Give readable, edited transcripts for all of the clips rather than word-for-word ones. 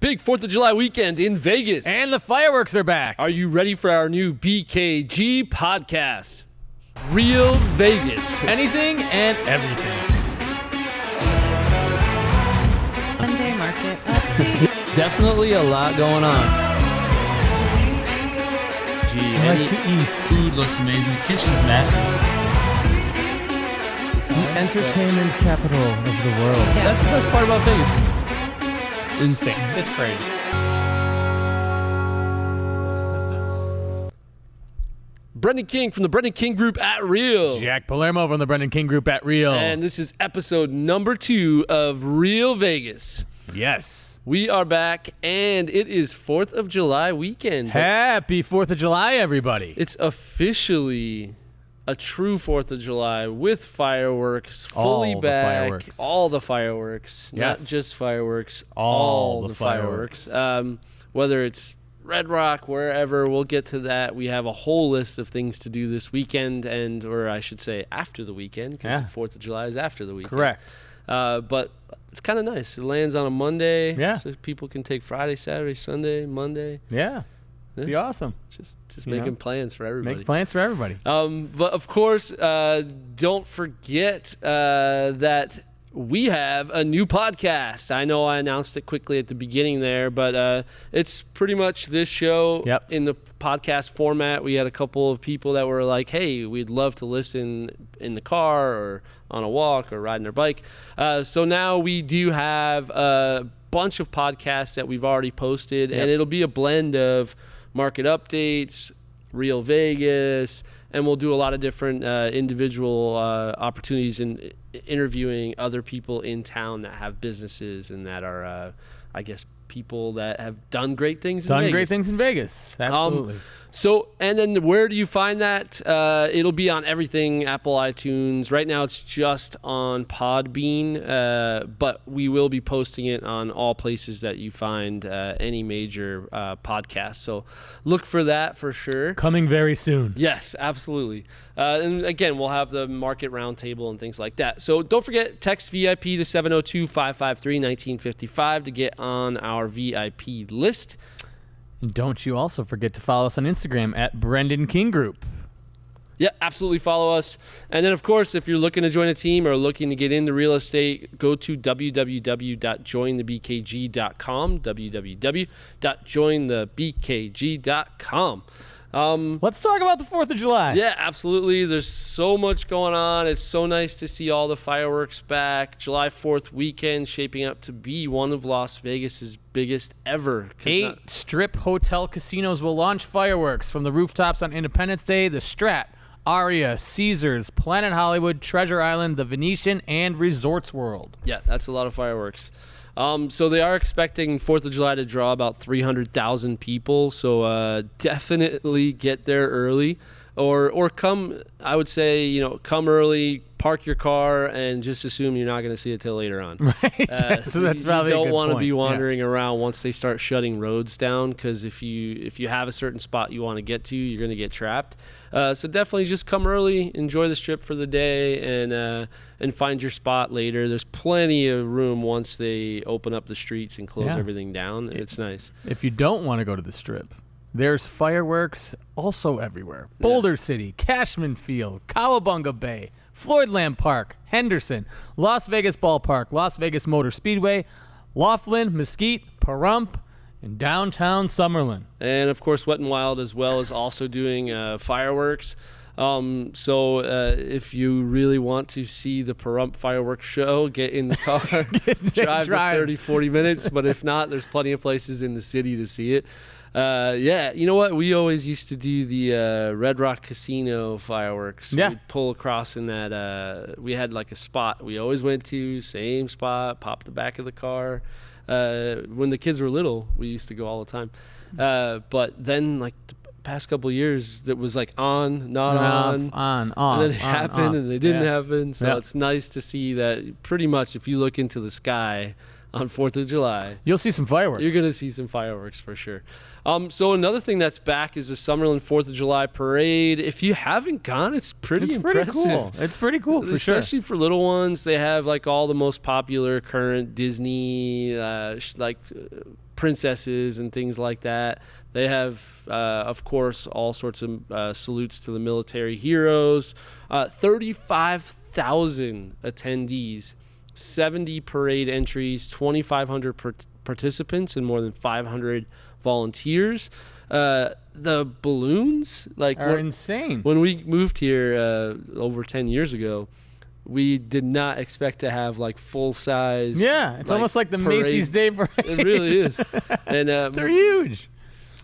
big 4th of July weekend in Vegas. And the fireworks are back. Are you ready for our new BKG podcast? Real Vegas. Anything and everything. Monday market update. Definitely a lot going on. I like to eat. Food looks amazing. The kitchen's massive. The entertainment capital of the world. Yeah, that's the best part about Vegas. Insane. It's crazy. Brendan King from the Brendan King Group at Real. Jack Palermo from the Brendan King Group at Real. And this is episode number 2 of Real Vegas. Yes. We are back, and it is 4th of July weekend. Happy 4th of July, everybody. It's officially a true 4th of July with fireworks, fully All the back. fireworks. All the fireworks. Yes. Not just fireworks. All the the fireworks. Whether it's Red Rock, wherever, we'll get to that. We have a whole list of things to do this weekend, or I should say after the weekend, because the 4th of July is after the weekend. Correct. But it's kind of nice. It lands on a Monday, Yeah. so people can take Friday, Saturday, Sunday, Monday. Yeah. Be awesome. Just You making know, plans for everybody. Make plans for everybody. But of course, don't forget that we have a new podcast. I know I announced it quickly at the beginning there, but it's pretty much this show in the podcast format. We had a couple of people that were like, hey, we'd love to listen in the car or on a walk or riding their bike. So now we do have a bunch of podcasts that we've already posted, and it'll be a blend of market updates, Real Vegas, and we'll do a lot of different individual opportunities in interviewing other people in town that have businesses and that are, I guess, people that have done great things in Vegas. Great things in Vegas. Absolutely. So, and then where do you find that? It'll be on everything, Apple, iTunes. Right now it's just on Podbean, but we will be posting it on all places that you find any major podcast. So look for that for sure. Coming very soon. Yes, absolutely. And again, we'll have the market roundtable and things like that. So don't forget, text VIP to 702-553-1955 to get on our VIP list. And don't you also forget to follow us on Instagram at Brendan King Group. Yeah, absolutely follow us. And then, of course, if you're looking to join a team or looking to get into real estate, go to www.jointhebkg.com, www.jointhebkg.com. Let's talk about the 4th of July. Yeah, absolutely. There's so much going on. It's so nice to see all the fireworks back. July 4th weekend shaping up to be one of Las Vegas's biggest ever. 8 strip hotel casinos will launch fireworks from the rooftops on Independence Day. The Strat, Aria, Caesars, Planet Hollywood, Treasure Island, the Venetian, and Resorts World. Yeah, that's a lot of fireworks. So they are expecting 4th of July to draw about 300,000 people. So definitely get there early, or come. I would say come early, park your car, and just assume you're not going to see it till later on. Right. That's probably you don't want to point. be wandering around once they start shutting roads down, because if you have a certain spot you want to get to, you're going to get trapped. So definitely just come early, enjoy the strip for the day, and find your spot later. There's plenty of room once they open up the streets and close everything down. It's nice. If you don't want to go to the strip, there's fireworks also everywhere. Boulder City, Cashman Field, Cowabunga Bay, Floydland Park, Henderson, Las Vegas Ballpark, Las Vegas Motor Speedway, Laughlin, Mesquite, Pahrump, and downtown Summerlin. And, of course, Wet n Wild as well is also doing fireworks. So if you really want to see the Pahrump fireworks show, get in the car, drive 30, 40 minutes. But if not, there's plenty of places in the city to see it. You know what? We always used to do the Red Rock Casino fireworks. Yeah. We'd pull across in that. We had like a spot we always went to, same spot, pop the back of the car. When the kids were little, we used to go all the time. But then, like, the past couple of years, that was like on, not on. On, and then it happened, and they didn't happen. So Yeah. it's nice to see that pretty much if you look into the sky on 4th of July. You'll see some fireworks. You're going to see some fireworks for sure. So another thing that's back is the Summerlin 4th of July parade. If you haven't gone, it's pretty impressive. Pretty cool. It's pretty cool for sure. Especially for little ones. They have like all the most popular current Disney princesses and things like that. They have, of course, all sorts of salutes to the military heroes. 35,000 attendees, 70 parade entries, 2,500 participants, and more than 500 volunteers. The balloons are insane. When we moved here over 10 years ago, we did not expect to have like full size. Yeah, it's almost like the parade. Macy's Day Parade. It really is. And they're huge.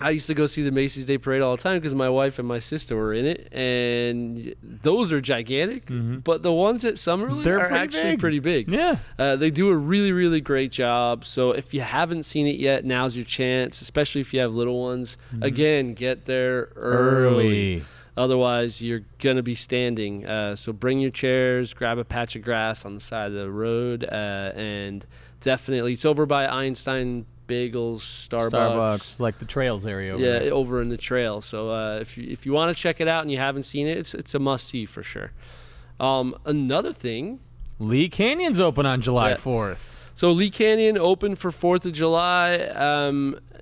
I used to go see the Macy's Day Parade all the time because my wife and my sister were in it, and those are gigantic. But the ones at Summerlin are actually pretty big. Yeah. They do a really, really great job. So if you haven't seen it yet, now's your chance, especially if you have little ones. Again, get there early. Otherwise, you're going to be standing. So bring your chairs, grab a patch of grass on the side of the road, and definitely, it's over by Einstein Bagels, Starbucks, like the trails area over there. there. Over in the trail. So if you want to check it out and you haven't seen it, it's a must-see for sure. Another thing. Lee Canyon's open on July 4th. So Lee Canyon open for 4th of July.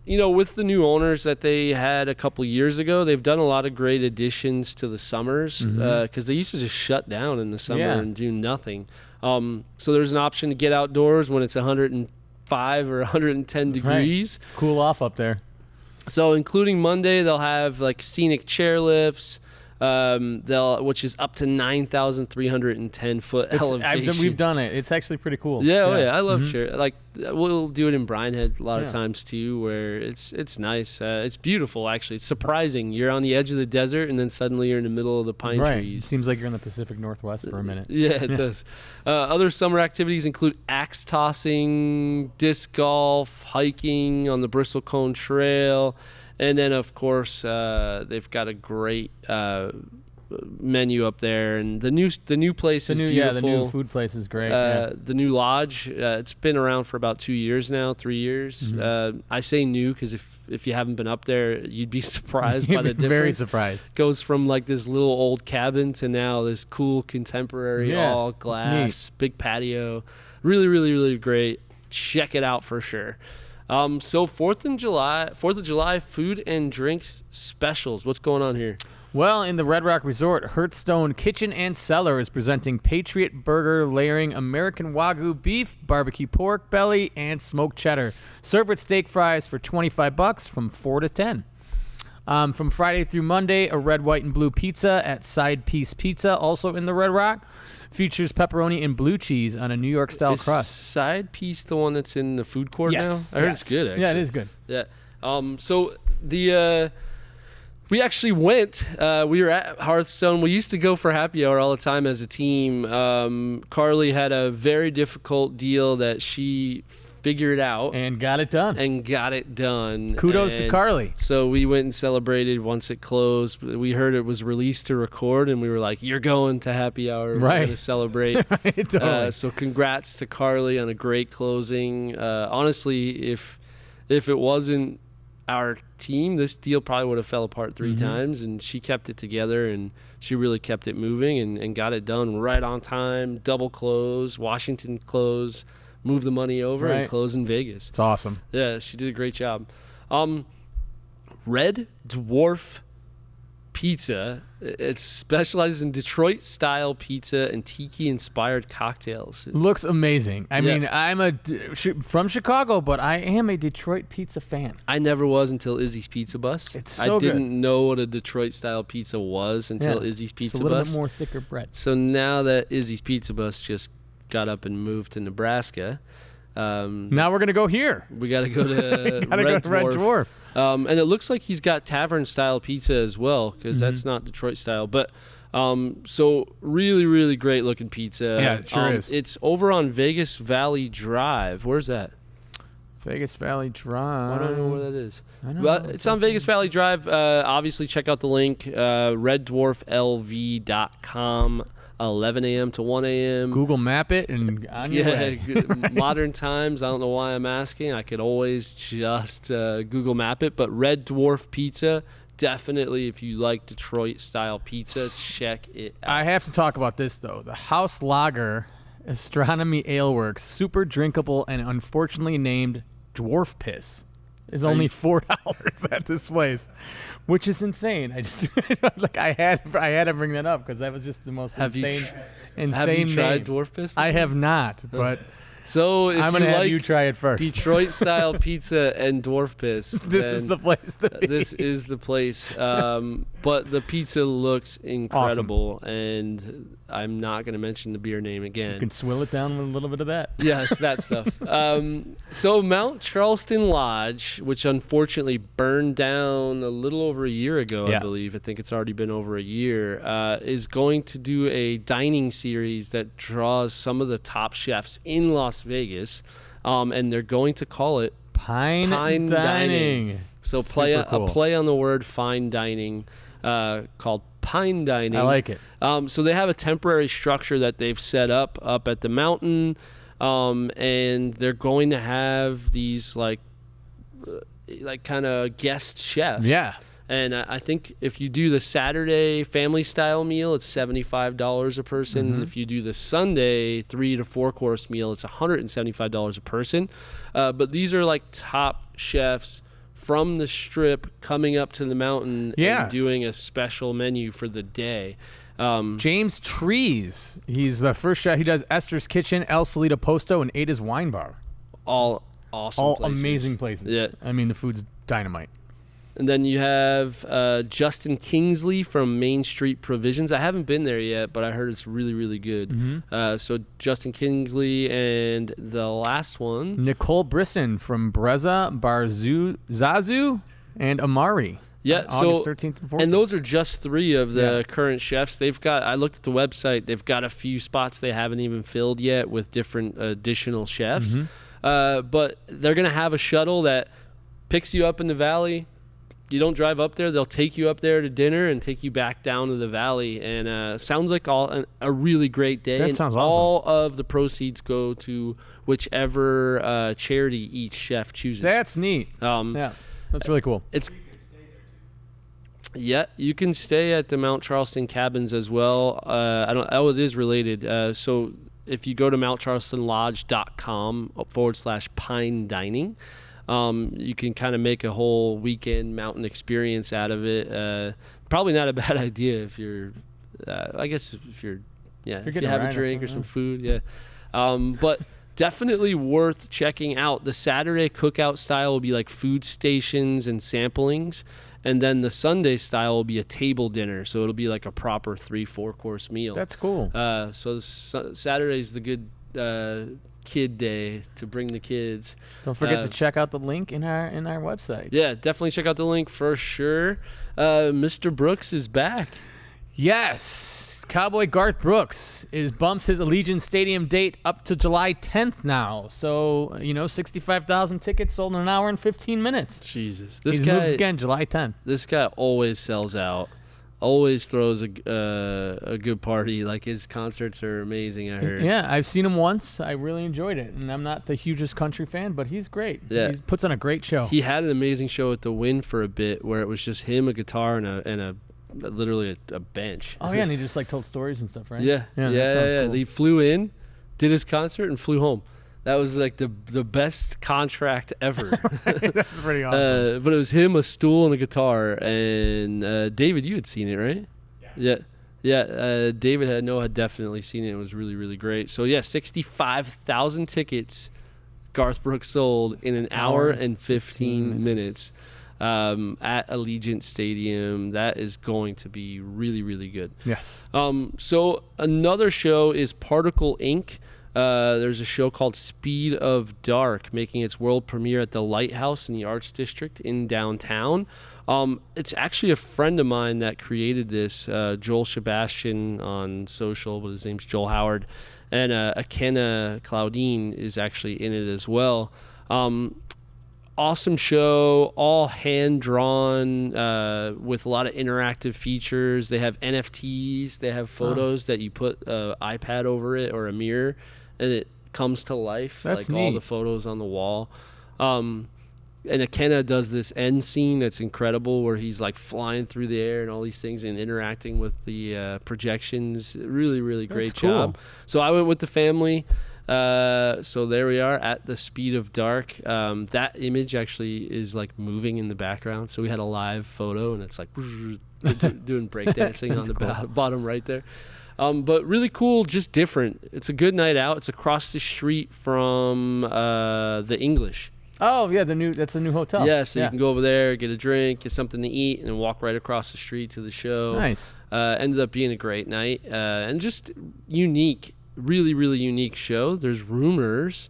With the new owners that they had a couple years ago, they've done a lot of great additions to the summers because they used to just shut down in the summer and do nothing. So there's an option to get outdoors when it's 105 or 110 degrees. Right. Cool off up there. So including Monday, they'll have like scenic chairlifts, which is up to 9,310 foot elevation. We've done it. It's actually pretty cool. Yeah. I love chair. Like we'll do it in Bryan Head a lot of times too, where it's nice. It's beautiful actually. It's surprising. You're on the edge of the desert and then suddenly you're in the middle of the pine trees. It seems like you're in the Pacific Northwest for a minute. Yeah, it does. Other summer activities include axe tossing, disc golf, hiking on the Bristlecone Trail. And then, of course, they've got a great menu up there, and the new place is beautiful. Yeah, the new food place is great. The new lodge, it's been around for about 2 years now, 3 years. I say new because if you haven't been up there, you'd be surprised by the difference. Very surprised. Goes from like this little old cabin to now this cool contemporary, all glass, big patio. Really, really, really great. Check it out for sure. So 4th of July food and drink specials. What's going on here? Well, in the Red Rock Resort, Hearthstone Kitchen and Cellar is presenting Patriot Burger layering American Wagyu beef, barbecue pork belly, and smoked cheddar. Served with steak fries for $25 from 4 to 10. From Friday through Monday, a red, white, and blue pizza at Side Piece Pizza, also in the Red Rock. Features pepperoni and blue cheese on a New York-style crust. Side Piece the one that's in the food court now? I heard it's good, actually. Yeah, it is good. Yeah. So we actually went. We were at Hearthstone. We used to go for happy hour all the time as a team. Carly had a very difficult deal that she figured out. And got it done. Kudos to Carly. So we went and celebrated once it closed. We heard it was released to record, and we were like, you're going to happy hour. We're going to celebrate. Right, totally. So congrats to Carly on a great closing. Honestly, if it wasn't our team, this deal probably would have fell apart 3 times, and she kept it together, and she really kept it moving and got it done right on time. Double close, Washington close, move the money over, and close in Vegas. It's awesome. Yeah, she did a great job. Red Dwarf Pizza. It specializes in Detroit-style pizza and tiki-inspired cocktails. Looks amazing. I mean, I'm from Chicago, but I am a Detroit pizza fan. I never was until Izzy's Pizza Bus. It's so good. I didn't know what a Detroit-style pizza was until Izzy's Pizza Bus. It's a little bit more thicker bread. So now that Izzy's Pizza Bus just got up and moved to Nebraska, now we're gonna go here. We got to go to Red Dwarf. And it looks like he's got tavern-style pizza as well, because that's not Detroit-style. But so really, really great-looking pizza. Yeah, it sure is. It's over on Vegas Valley Drive. Where's that? Vegas Valley Drive. I don't know where that is. But it's on Vegas Valley Drive. Obviously, check out the link, reddwarflv.com. 11 a.m. to 1 a.m. Google Map it and on your way. Modern times. I don't know why I'm asking. I could always just Google Map it. But Red Dwarf Pizza, definitely, if you like Detroit-style pizza, check it out. I have to talk about this, though. The House Lager Astronomy Ale Works, super drinkable and unfortunately named Dwarf Piss, is only $4 at this place, which is insane. I just I had to bring that up because that was just the most insane. Have you tried name. Dwarf Piss? I have not, but so if I'm gonna have like you try it first. Detroit-style pizza and Dwarf Piss. This is the place to be. This is the place. But the pizza looks incredible, and I'm not going to mention the beer name again. You can swill it down with a little bit of that. Yes, that stuff. So Mount Charleston Lodge, which unfortunately burned down a little over a year ago, I believe. I think it's already been over a year, is going to do a dining series that draws some of the top chefs in Las Vegas, and they're going to call it Pine Dining. So a play on the word fine dining, called Pine Dining. I like it. So they have a temporary structure that they've set up at the mountain, and they're going to have these like kind of guest chefs. Yeah. And I think if you do the Saturday family style meal, it's $75 a person. Mm-hmm. If you do the Sunday 3 to 4 course meal, it's $175 a person. But these are like top chefs from the Strip coming up to the mountain and doing a special menu for the day. James Trees, he's the first chef. He does Esther's Kitchen, El Solito Posto, and Ada's Wine Bar. All awesome All places. amazing places. Yeah. I mean, the food's dynamite. And then you have Justin Kingsley from Main Street Provisions. I haven't been there yet, but I heard it's really, really good. Mm-hmm. So Justin Kingsley, and the last one, Nicole Brisson from Breza, Zazu, and Amari. Yeah, August 13th and 14th. And those are just 3 of the current chefs. They've got, I looked at the website, they've got a few spots they haven't even filled yet with different additional chefs. Mm-hmm. But they're going to have a shuttle that picks you up in the valley. You don't drive up there. They'll take you up there to dinner and take you back down to the valley. And sounds like a really great day. That sounds awesome. All of the proceeds go to whichever charity each chef chooses. That's neat. Yeah, that's really cool. Yeah, you can stay at the Mount Charleston cabins as well. It is related. So if you go to mountcharlestonlodge.com/pine dining, you can kind of make a whole weekend mountain experience out of it. Probably not a bad idea if you're, I guess if you have a drink or some food. Yeah. But definitely worth checking out. The Saturday cookout style will be like food stations and samplings. And then the Sunday style will be a table dinner. So it'll be like a proper 3-4 course meal. That's cool. So Saturday's the good kid day to bring the kids. Don't forget to check out the link in our website. Yeah, definitely check out the link for sure. Mr. Brooks is back. Yes. Cowboy Garth Brooks bumps his Allegiant Stadium date up to July 10th now. So, 65,000 tickets sold in an hour and 15 minutes. Jesus. He's moved again, July 10th. This guy always sells out. Always throws a good party. Like, his concerts are amazing, I heard. Yeah, I've seen him once. I really enjoyed it. And I'm not the hugest country fan, but he's great. Yeah. He puts on a great show. He had an amazing show at the Wynn for a bit where it was just him, a guitar, and literally a bench. Oh, yeah, and he just told stories and stuff, right? Yeah. Cool. He flew in, did his concert, and flew home. That was like the best contract ever. That's pretty awesome. But it was him, a stool, and a guitar. And David, you had seen it, right? Yeah. David had definitely seen it. It was really, really great. So, 65,000 tickets Garth Brooks sold in an hour and 15 minutes. At Allegiant Stadium. That is going to be really, really good. Yes. So another show is Particle Inc. There's a show called Speed of Dark making its world premiere at the Lighthouse in the Arts District in downtown. It's actually a friend of mine that created this, Joel Sebastian on social, but his name's Joel Howard. And Akenna Claudine is actually in it as well. awesome show, all hand drawn with a lot of interactive features. They have NFTs. They have photos that you put an iPad over it or a mirror, and it comes to life. That's like neat. all the photos on the wall. And Akenna does this end scene that's incredible where he's like flying through the air and all these things and interacting with the projections. Really, really great That's cool. job. So I went with the family. So there we are at the speed of dark. That image actually is like moving in the background. So we had a live photo and it's like doing breakdancing on the bottom right there. But really cool, just different. It's a good night out. It's across the street from the English. Oh yeah, that's the new hotel. Yeah, so you can go over there, get a drink, get something to eat, and then walk right across the street to the show. Nice. Ended up being a great night and just unique, really, really unique show. There's rumors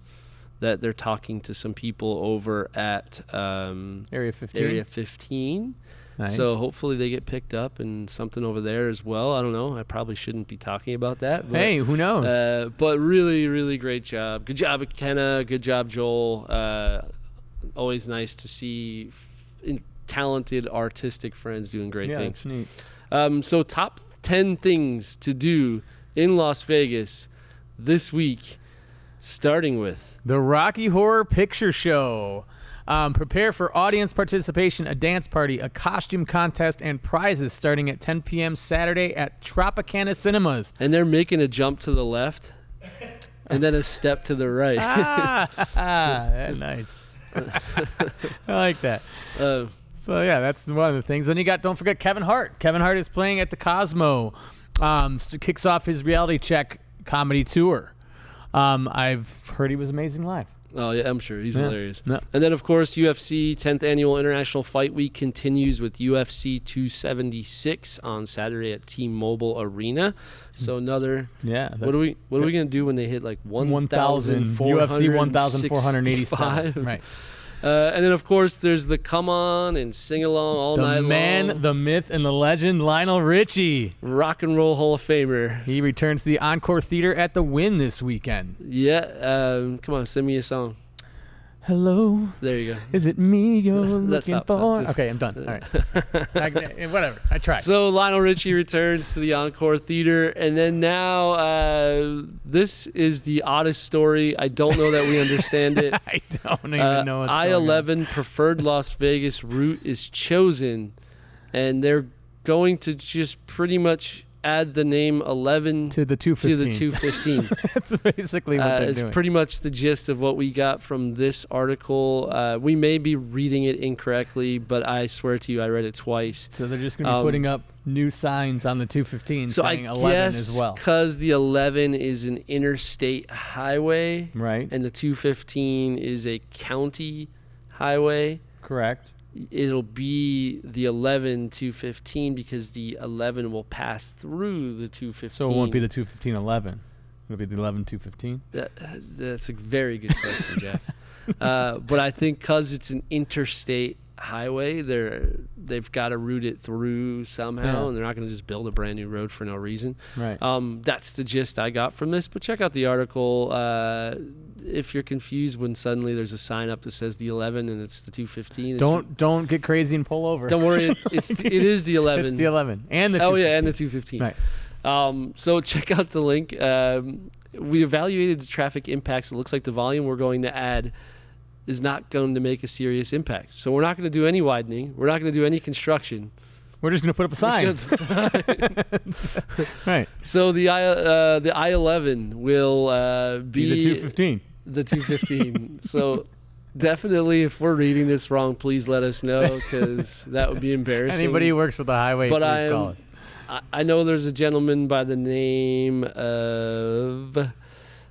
that they're talking to some people over at Area 15. Area 15. Nice. So hopefully they get picked up and something over there as well. I don't know. I probably shouldn't be talking about that. But, hey, who knows? but really, really great job. Good job, Akenna. Good job, Joel. Always nice to see talented, artistic friends doing great things. That's neat. So top 10 things to do in Las Vegas this week, starting with The Rocky Horror Picture Show. Prepare for audience participation, a dance party, a costume contest, and prizes starting at 10 p.m. Saturday at Tropicana Cinemas. And they're making a jump to the left and then a step to the right. Nice. I like that. Uh, So yeah, that's one of the things. Then you got, don't forget Kevin Hart. Kevin Hart is playing at the Cosmo. Kicks off his reality check comedy tour. I've heard he was amazing live. Oh, yeah, I'm sure. He's hilarious. No. And then, of course, UFC 10th Annual International Fight Week continues with UFC 276 on Saturday at T-Mobile Arena. So another... Yeah. What are we going to do when they hit like 1,000 UFC 1,485. Right. And then, of course, there's the Come On and Sing Along all night The man, long. the myth, and the legend, Lionel Richie. Rock and Roll Hall of Famer. He returns to the Encore Theater at the Wynn this weekend. Yeah. Come on, sing me a song. Hello. There you go. Is it me you're That's looking not for? fun. Okay, I'm done. All right. Whatever. I tried. So Lionel Richie returns to the Encore Theater, and then now this is the oddest story. I don't know that we understand it. I don't even know what's going I-11 preferred Las Vegas route is chosen, and they're going to just pretty much add the name 11 to the 215. to the 215. That's basically what they're it's doing. pretty much the gist of what we got from this article. We may be reading it incorrectly, but I swear to you, I read it twice. So they're just going to be putting up new signs on the 215 So saying I 11 guess as well. because the 11 is an interstate highway, Right. and the 215 is a county highway, Correct. it'll be the 11 215 because the 11 will pass through the 215. So it won't be the 215-11. It'll be the 11-215. That's a very good question, Jack. But I think because it's an interstate highway, they've got to route it through somehow, and they're not going to just build a brand new road for no reason. Right. That's the gist I got from this. But check out the article. If you're confused when suddenly there's a sign up that says the 11 and it's the 215, Don't get crazy and pull over. don't worry. It is the 11. It's the 11 and the 215. Oh yeah, and the 215. Right. So check out the link. We evaluated the traffic impacts. It looks like the volume we're going to add is not going to make a serious impact. So we're not going to do any widening. We're not going to do any construction. We're just going to put up a sign. Right. So the I-11 will be the 215. The 215. So definitely, if we're reading this wrong, please let us know because that would be embarrassing. Anybody who works with the highway, But please call us. I know there's a gentleman by the name of,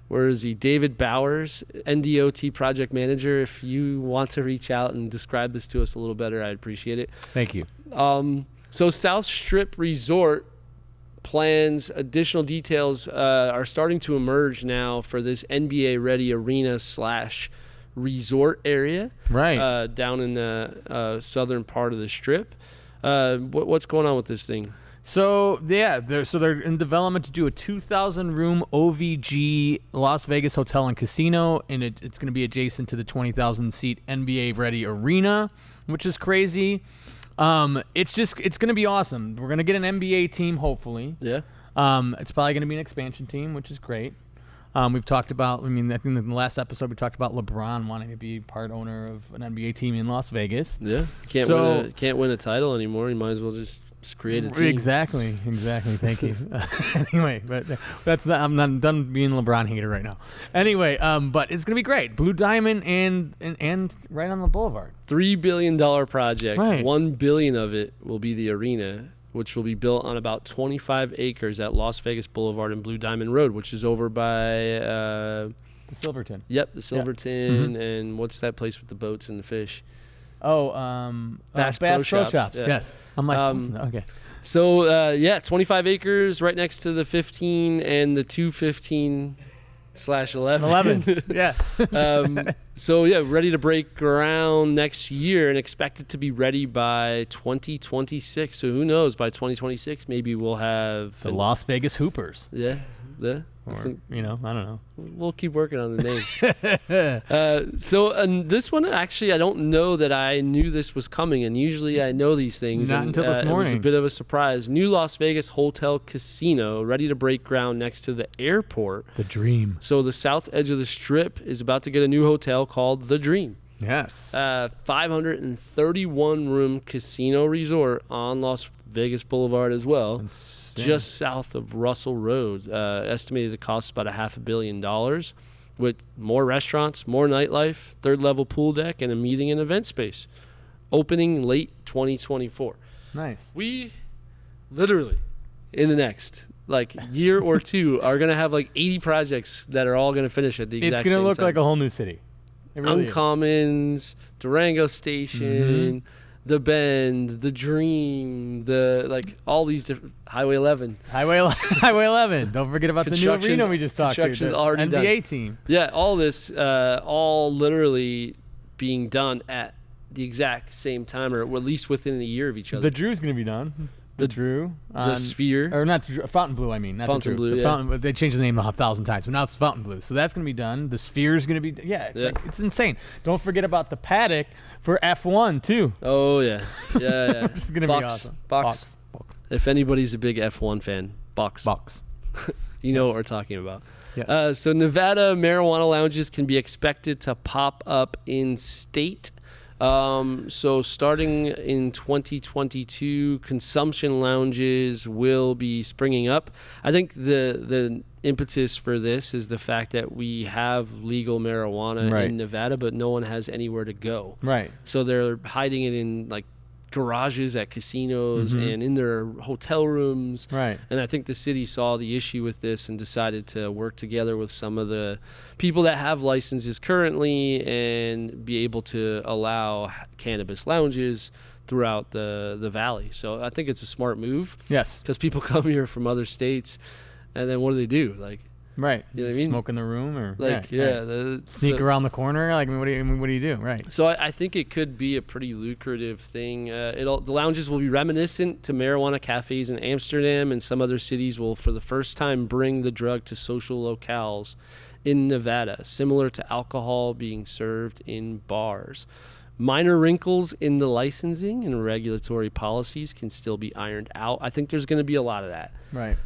where is he? David Bowers, NDOT project manager. If you want to reach out and describe this to us a little better, I'd appreciate it. Thank you. So South Strip Resort plans, additional details are starting to emerge now for this NBA-ready arena / resort area. Right. Down in the southern part of the Strip. What's going on with this thing? So they're in development to do a 2,000 room OVG Las Vegas hotel and casino, and it's going to be adjacent to the 20,000 seat NBA ready arena, which is crazy. It's going to be awesome. We're going to get an NBA team, hopefully. Yeah. It's probably going to be an expansion team, which is great. We've talked about, I think in the last episode we talked about LeBron wanting to be part owner of an NBA team in Las Vegas. Yeah. Can't win a title anymore. You might as well just create a team. Exactly. Thank you. Anyway, but I'm not done being a LeBron hater right now. Anyway, but it's gonna be great. Blue Diamond and right on the boulevard. $3 billion project. Right. $1 billion of it will be the arena, which will be built on about 25 acres at Las Vegas Boulevard and Blue Diamond Road, which is over by The Silverton. Yep, the Silverton, and what's that place with the boats and the fish? Oh, Bass Pro Pro Shops. Yeah. Yes. I'm like, okay. So 25 acres right next to the 15 and the 215/11. 11. Yeah. So ready to break ground next year and expected to be ready by 2026. So who knows? By 2026, maybe we'll have The Las Vegas Hoopers. Yeah. Or, I don't know. We'll keep working on the name. So this one, actually, I don't know that I knew this was coming, and usually I know these things. Not until this morning. It was a bit of a surprise. New Las Vegas Hotel Casino, ready to break ground next to the airport. The Dream. So the south edge of the Strip is about to get a new hotel called The Dream. Yes. 531-room casino resort on Las Vegas Boulevard as well. Just south of Russell Road. Estimated to cost about $500 million, with more restaurants, more nightlife, third-level pool deck, and a meeting and event space. Opening late 2024. Nice. We literally, in the next year or two, are going to have 80 projects that are all going to finish at the exact same time. It's going to look like a whole new city. It really Uncommons, Durango Station, The Bend, The Dream, all these different Highway 11. Highway 11. Don't forget about the new arena we just talked to. Construction's already NBA done. team. Yeah, all this, all literally being done at the exact same time, or at least within a year of each other. The Drew's going to be done. The Drew. The Sphere. Or not the Drew, Fontainebleau, I mean. Not Fontainebleau, the Drew. yeah. Fountain, they changed the name 1,000 times, but now it's Fontainebleau. So that's going to be done. The Sphere's going to be, it's insane. Don't forget about the paddock for F1, too. Oh, yeah. Yeah. It's going to be awesome. Box. If anybody's a big F1 fan, Box. You know what we're talking about. Yes. So Nevada marijuana lounges can be expected to pop up in state. So starting in 2022, consumption lounges will be springing up. I think the impetus for this is the fact that we have legal marijuana in Nevada, but no one has anywhere to go. Right. So they're hiding it in garages at casinos and in their hotel rooms. Right. And I think the city saw the issue with this and decided to work together with some of the people that have licenses currently and be able to allow cannabis lounges throughout the valley. So I think it's a smart move. Yes. Because people come here from other states, and then what do? Right. You know what I mean? Smoke in the room or sneak around the corner. What do you do? Right. So I think it could be a pretty lucrative thing. The lounges will be reminiscent to marijuana cafes in Amsterdam, and some other cities will, for the first time, bring the drug to social locales in Nevada, similar to alcohol being served in bars. Minor wrinkles in the licensing and regulatory policies can still be ironed out. I think there's going to be a lot of that. Right.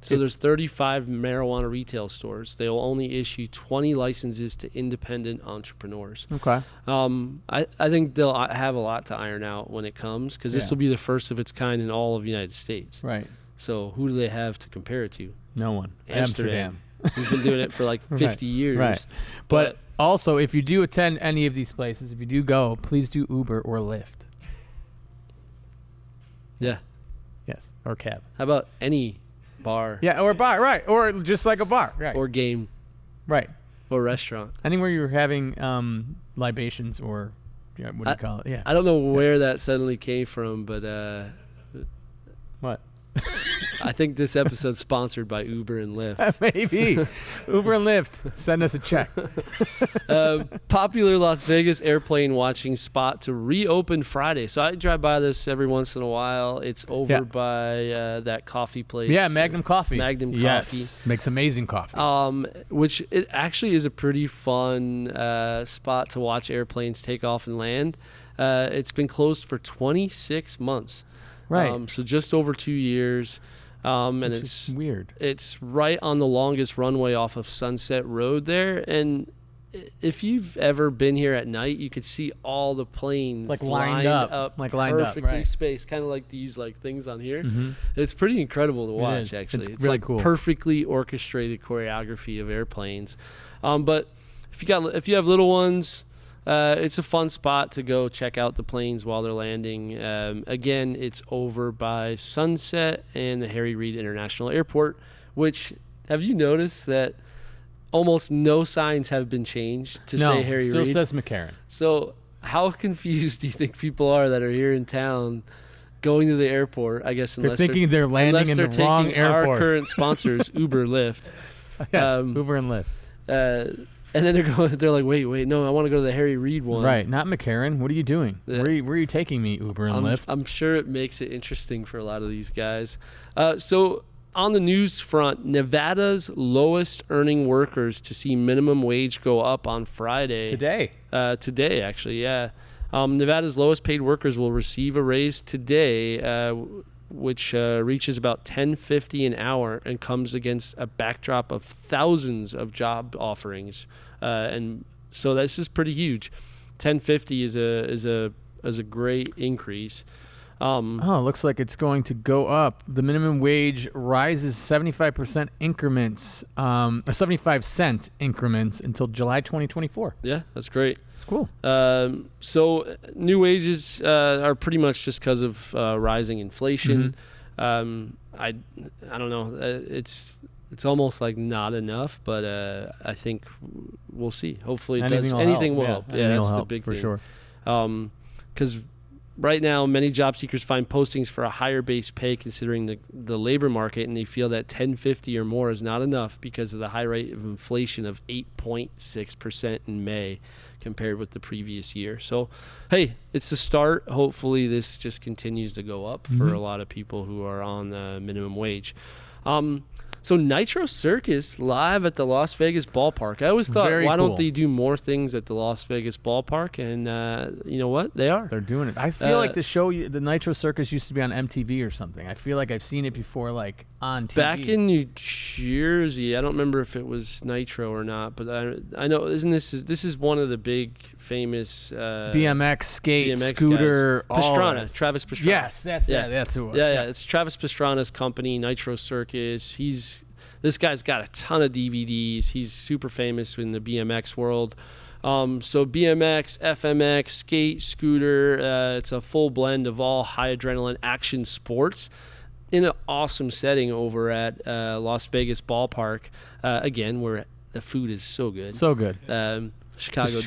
So there's 35 marijuana retail stores. They'll only issue 20 licenses to independent entrepreneurs. Okay. I think they'll have a lot to iron out when it comes, because this will be the first of its kind in all of the United States. Right. So who do they have to compare it to? No one. Amsterdam. Who's been doing it for 50 years. Right. But also, if you do attend any of these places, if you do go, please do Uber or Lyft. Yeah. Yes. Or cab. How about any bar? Yeah, or bar, right. Or just like a bar, right. Or game. Right. Or restaurant. Anywhere you're having libations or what do you call it? Yeah. I don't know where that suddenly came from, but what? I think this episode's sponsored by Uber and Lyft. Maybe. Uber and Lyft, send us a check. Popular Las Vegas airplane watching spot to reopen Friday. So I drive by this every once in a while. It's over by that coffee place. Yeah, Magnum Coffee. Magnum Yes, Coffee. makes amazing coffee. Which it actually is a pretty fun spot to watch airplanes take off and land. It's been closed for 26 months. Right. So just over 2 years. And Which it's is weird. It's right on the longest runway off of Sunset Road there. And if you've ever been here at night, you could see all the planes Like lined up. Like lined up, perfectly right. spaced, kind of like these like things on here. Mm-hmm. It's pretty incredible to watch, is. actually. It's really like cool. perfectly orchestrated choreography of airplanes. But if you have little ones, it's a fun spot to go check out the planes while they're landing. Again, it's over by Sunset and the Harry Reid International Airport, which, have you noticed that almost no signs have been changed to say Harry still Reid? says McCarran. So how confused do you think people are that are here in town going to the airport? I guess They're thinking they're landing in the wrong taking our airport. current sponsors, Uber, Lyft. Yes, Uber and Lyft. And then they're like, wait, no, I want to go to the Harry Reid one. Right, not McCarran. What are you doing? Yeah. Where are you taking me, Uber and Lyft? I'm sure it makes it interesting for a lot of these guys. So on the news front, Nevada's lowest earning workers to see minimum wage go up on Friday. Today, actually, yeah. Nevada's lowest paid workers will receive a raise today, which reaches about $10.50 an hour and comes against a backdrop of thousands of job offerings. And so this is pretty huge. $10.50 is a great increase. It looks like it's going to go up. The minimum wage rises 75% increments, or 75 cent increments until July 2024. Yeah, that's great. It's cool. So new wages are pretty much just because of rising inflation. Mm-hmm. I don't know. It's almost like not enough, but I think we'll see. Hopefully it does. Anything will help. Yeah, that's the big for thing. sure. Because right now, many job seekers find postings for a higher base pay considering the labor market, and they feel that $10.50 or more is not enough because of the high rate of inflation of 8.6% in May compared with the previous year. So, hey, it's the start. Hopefully this just continues to go up for a lot of people who are on the minimum wage. So Nitro Circus live at the Las Vegas ballpark. I always thought, why don't they do more things at the Las Vegas ballpark? And you know what? They are. They're doing it. I feel like the Nitro Circus used to be on MTV or something. I feel like I've seen it before, like on TV. Back in New Jersey, I don't remember if it was Nitro or not, but I know. This is one of the big famous BMX skate BMX scooter guys. Pastrana, Travis Pastrana. Yes, that's who it was. Yeah. It's Travis Pastrana's company, Nitro Circus. This guy's got a ton of DVDs. He's super famous in the BMX world. So BMX, FMX, skate, scooter. It's a full blend of all high adrenaline action sports in an awesome setting over at Las Vegas ballpark. Again, where the food is so good. So good. Chicago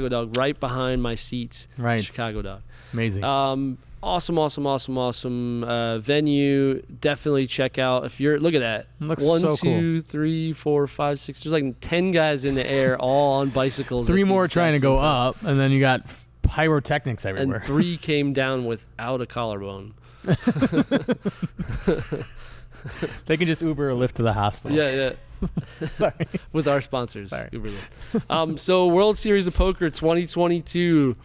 dog right behind my seats. Right. Chicago dog. Amazing. Awesome venue. Definitely check out if you're. Look at that. Looks 1, so 2, 3, 4, 5, 6. There's like 10 guys in the air, all on bicycles. 3 at the more exact trying to go same time. up, and then you got pyrotechnics everywhere. And 3 came down without a collarbone. They can just Uber or Lyft to the hospital. Yeah. Sorry. With our sponsors. Sorry. Uber Lyft. So World Series of Poker 2022.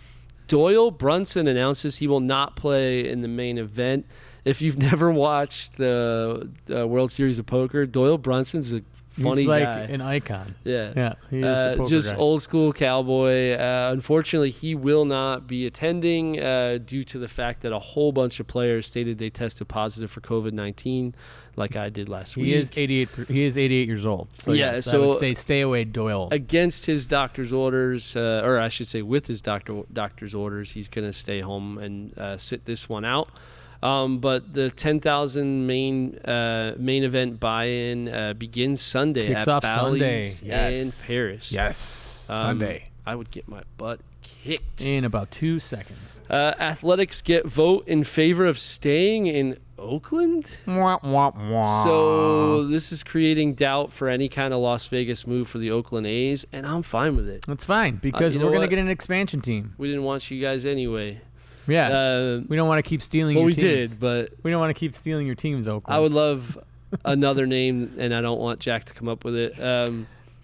Doyle Brunson announces he will not play in the main event. If you've never watched the World Series of Poker, Doyle Brunson's a funny He's like guy. an icon. Yeah. He is the poker just guy. old school cowboy. Unfortunately, he will not be attending due to the fact that a whole bunch of players stated they tested positive for COVID-19, like I did last week. He is 88 years old. So Yeah, yes, so- I would stay away, Doyle. Against his doctor's orders, or I should say with his doctor's orders, he's going to stay home and sit this one out. But the 10,000 main event buy-in begins Sunday Kicks at off Bally's Sunday. in Paris. Yes, Sunday. I would get my butt kicked. In about 2 seconds. Athletics get vote in favor of staying in Oakland. Wah, wah, wah. So this is creating doubt for any kind of Las Vegas move for the Oakland A's, and I'm fine with it. That's fine because you we're know going to what? get an expansion team. We didn't want you guys anyway. Yes. We don't want to keep stealing Well, your we teams. did, but We don't want to keep stealing your teams, Oakland. I would love another name, and I don't want Jack to come up with it.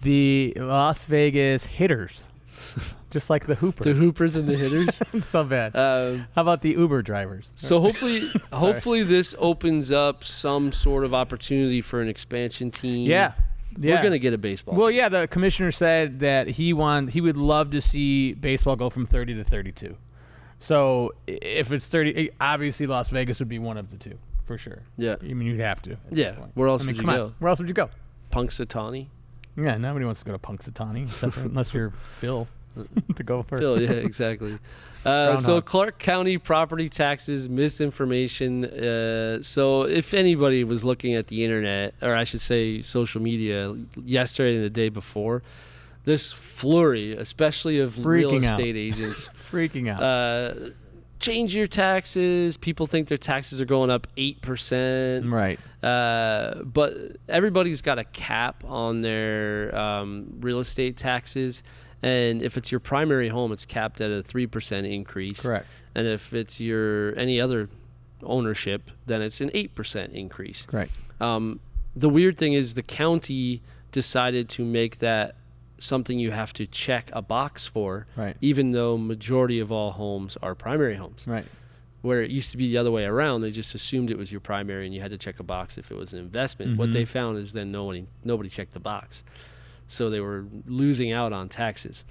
The Las Vegas Hitters. Just like the Hoopers. The Hoopers and the Hitters. It's so bad. Um, How about the Uber drivers? So hopefully this opens up some sort of opportunity for an expansion team. Yeah. We're gonna get a baseball. Well, team. yeah, the commissioner said that he would love to see baseball go from 30 to 32. So if it's 30, obviously Las Vegas would be one of the two for sure. Yeah. I mean, you'd have to. At Yeah. This point. Where else I mean, would you come go? on. Where else would you go? Punxsutawney. Yeah, nobody wants to go to Punxsutawney except for, unless you're Phil to go first. Phil, yeah, exactly. So Groundhog. Clark County property taxes misinformation. So if anybody was looking at the internet, or I should say social media, yesterday and the day before, this flurry, especially of real Freaking out. estate agents, Freaking out. change your taxes. People think their taxes are going up 8%. Right. But everybody's got a cap on their real estate taxes. And if it's your primary home, it's capped at a 3% increase. Correct. And if it's your any other ownership, then it's an 8% increase. Right. The weird thing is the county decided to make that something you have to check a box for, Right. even though majority of all homes are primary homes. Right. Where it used to be the other way around, they just assumed it was your primary and you had to check a box if it was an investment. What they found is then nobody checked the box. So they were losing out on taxes.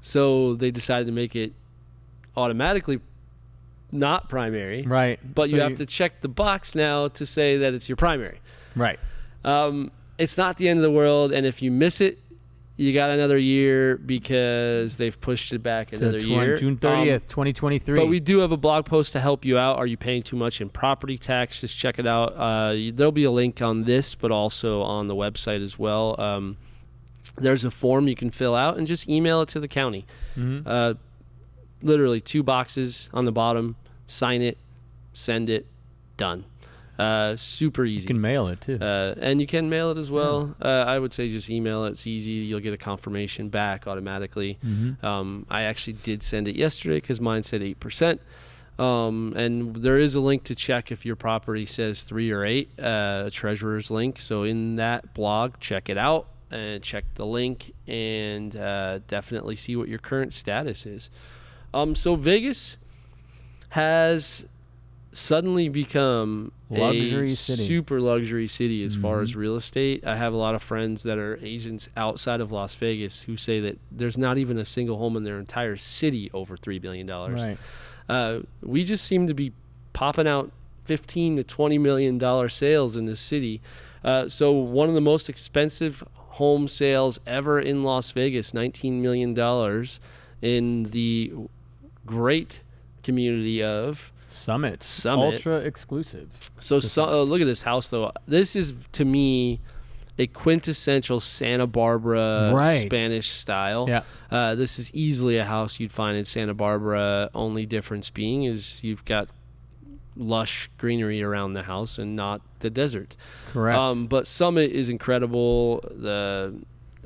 So they decided to make it automatically not primary. Right. But So you have to check the box now to say that it's your primary. Right. It's not the end of the world, and if you miss it, you got another year because they've pushed it back another year. June 30th, 2023. But we do have a blog post to help you out. Are you paying too much in property tax? Just check it out. There'll be a link on this, but also on the website as well. There's a form you can fill out and just email it to the county. Literally 2 boxes on the bottom. Sign it, send it, done. Super easy. You can mail it too. And you can mail it as well. I would say just email it. It's easy. You'll get a confirmation back automatically. I actually did send it yesterday because mine said 8%. And there is a link to check if your property says 3 or 8, a treasurer's link. So in that blog, check it out and check the link and definitely see what your current status is. So Vegas has suddenly become Luxury a city. super luxury city as far as real estate. I have a lot of friends that are agents outside of Las Vegas who say that there's not even a single home in their entire city over $3 billion. Right. We just seem to be popping out $15 to $20 million sales in this city. So one of the most expensive home sales ever in Las Vegas, $19 million in the great community of Summit. Summit. Ultra exclusive. So look at this house, though. This is, to me, a quintessential Santa Barbara Right. Spanish style. Yeah. This is easily a house you'd find in Santa Barbara. Only difference being is you've got lush greenery around the house and not the desert. Correct. But Summit is incredible. The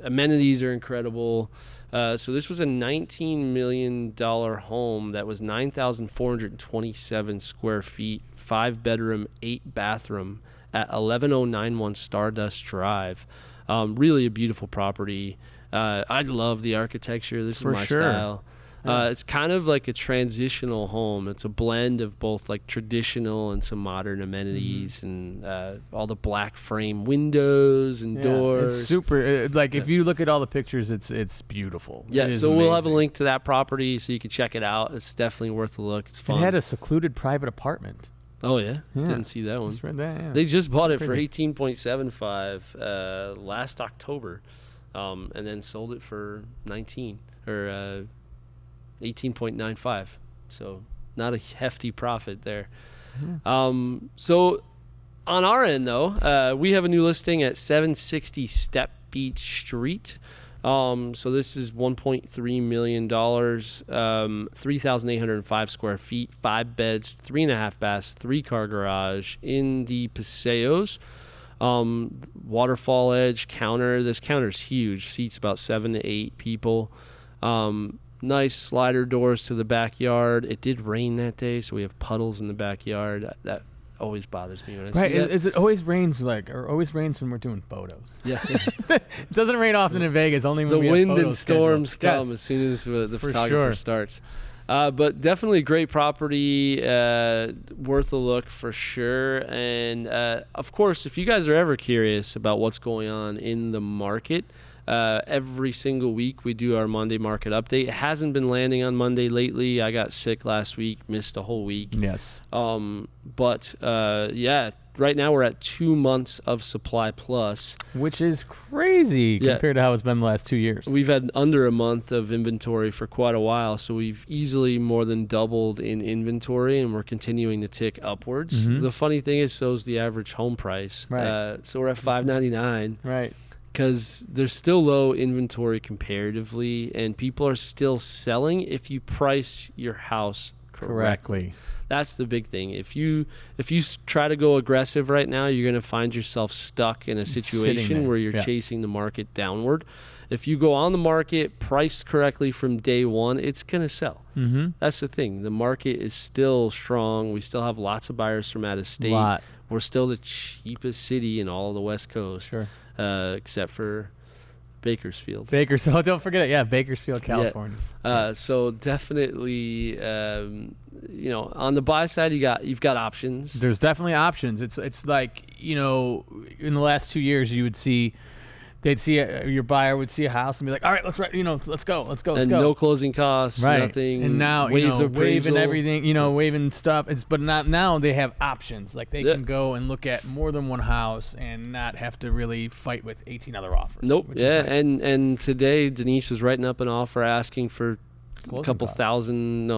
amenities are incredible. So this was a $19 million home that was 9,427 square feet, 5-bedroom, 8-bathroom at 11091 Stardust Drive. Really a beautiful property. I love the architecture. This For is my sure. style. It's kind of like a transitional home. It's a blend of both like traditional and some modern amenities and all the black frame windows and doors. It's super. Like if you look at all the pictures, it's beautiful. Yeah, It is so we'll have a amazing. link to that property so you can check it out. It's definitely worth a look. It's fun. It had a secluded private apartment. Oh yeah? Yeah. Didn't see that one. Just read that. Yeah. They just bought it for Crazy. 18.75 last October, and then sold it for 19 or 18.95. So not a hefty profit there. So on our end though, we have a new listing at 760 Step Beach Street. So this is $1.3 million, 3,805 square feet, 5 beds, 3.5 baths, 3-car garage in the Paseos. Waterfall edge counter. This counter's huge. Seats about 7 to 8 people. Nice slider doors to the backyard. It did rain that day, so we have puddles in the backyard. That always bothers me when I see that. Is it always rains always rains when we're doing photos? Yeah. It doesn't rain often in Vegas. Only when The we have wind photos and storms scheduled. come Yes. as soon as the For photographer sure. starts. But definitely great property, worth a look for sure. And of course, if you guys are ever curious about what's going on in the market, every single week we do our Monday market update. It hasn't been landing on Monday lately. I got sick last week, missed a whole week. Yes. But right now we're at 2 months of supply plus. Which is crazy Yeah. compared to how it's been the last 2 years. We've had under a month of inventory for quite a while, so we've easily more than doubled in inventory, and we're continuing to tick upwards. Mhm. The funny thing is, so is the average home price. Right. So we're at $599 Right. because there's still low inventory comparatively, and people are still selling if you price your house correctly. That's the big thing. If you try to go aggressive right now, you're going to find yourself stuck in a Sitting situation there, where you're yeah. chasing the market downward. If you go on the market priced correctly from day one, it's going to sell. Mm-hmm. That's the thing. The market is still strong. We still have lots of buyers from out of state. Lot. We're still the cheapest city in all of the West Coast, Sure. Except for Bakersfield. Bakersfield. Don't forget it. Yeah, Bakersfield, California. So definitely, on the buy side, you've got options. There's definitely options. It's like, in the last 2 years, you would see, your buyer would see a house and be like, all right, let's go. And no closing costs, Right. nothing. And now, waive the waiving appraisal. everything, waiving stuff. But not now they have options. Like they can go and look at more than one house and not have to really fight with 18 other offers. Nope. which is Yeah, nice. and today Denise was writing up an offer asking for Closing a couple costs. thousand,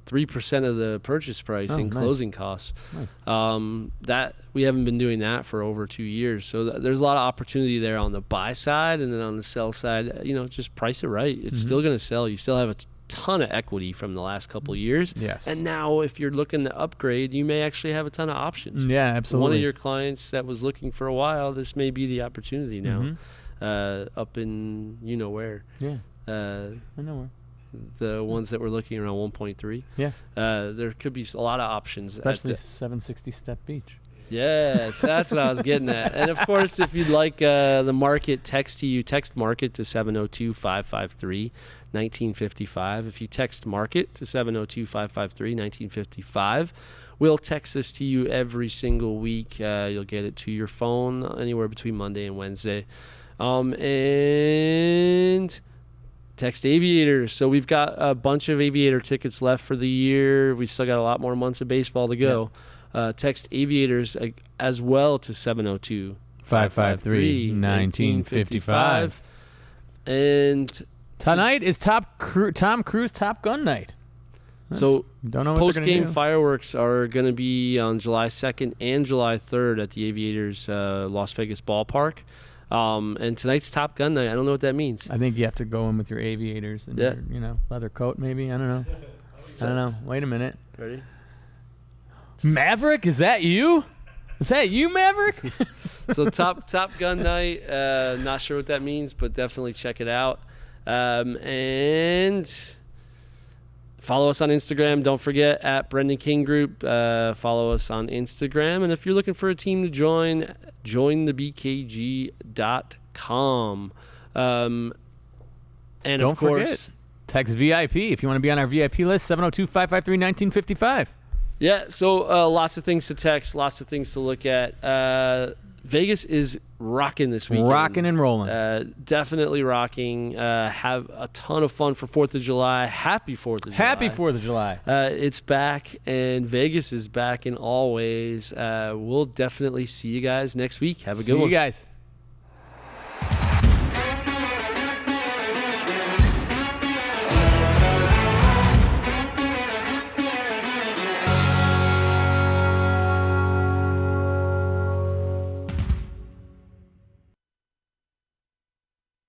3% of the purchase price in nice. closing costs. Nice. That we haven't been doing that for over 2 years. So there's a lot of opportunity there on the buy side, and then on the sell side, just price it right. It's still going to sell. You still have a ton of equity from the last couple of years. Yes. And now if you're looking to upgrade, you may actually have a ton of options. Yeah, absolutely. One of your clients that was looking for a while, this may be the opportunity now. Up in where. Yeah, Uh, I know where. the ones that were looking around 1.3. Yeah. There could be a lot of options. Especially 760 Step Beach. Yes, that's what I was getting at. And of course, if you'd like the market text market to 702-553-1955. If you text market to 702-553-1955, we'll text this to you every single week. You'll get it to your phone anywhere between Monday and Wednesday. And text Aviators. So we've got a bunch of Aviator tickets left for the year. We still got a lot more months of baseball to go. Text Aviators as well to 702-553-1955. And Tonight is Tom Cruise Top Gun night. so Don't know what they're post-game gonna do. fireworks are going to be on July 2nd and July 3rd at the Aviators Las Vegas ballpark. And tonight's Top Gun night. I don't know what that means. I think you have to go in with your aviators and your, leather coat maybe. I don't know. Wait a minute. Ready? Maverick, is that you? Is that you, Maverick? So Top Gun night. Not sure what that means, but definitely check it out. And follow us on Instagram. Don't forget at Brendan King Group. Follow us on Instagram. And if you're looking for a team to join thebkg.com. And Don't of course, forget, text VIP if you want to be on our VIP list, 702-553-1955. yeah. So lots of things to text, lots of things to look at. Vegas is rocking this weekend. Rocking and rolling. Definitely rocking. Have a ton of fun for 4th of July. Happy 4th of July. Happy 4th of July. It's back, and Vegas is back in all ways. We'll definitely see you guys next week. Have a good See one. you guys.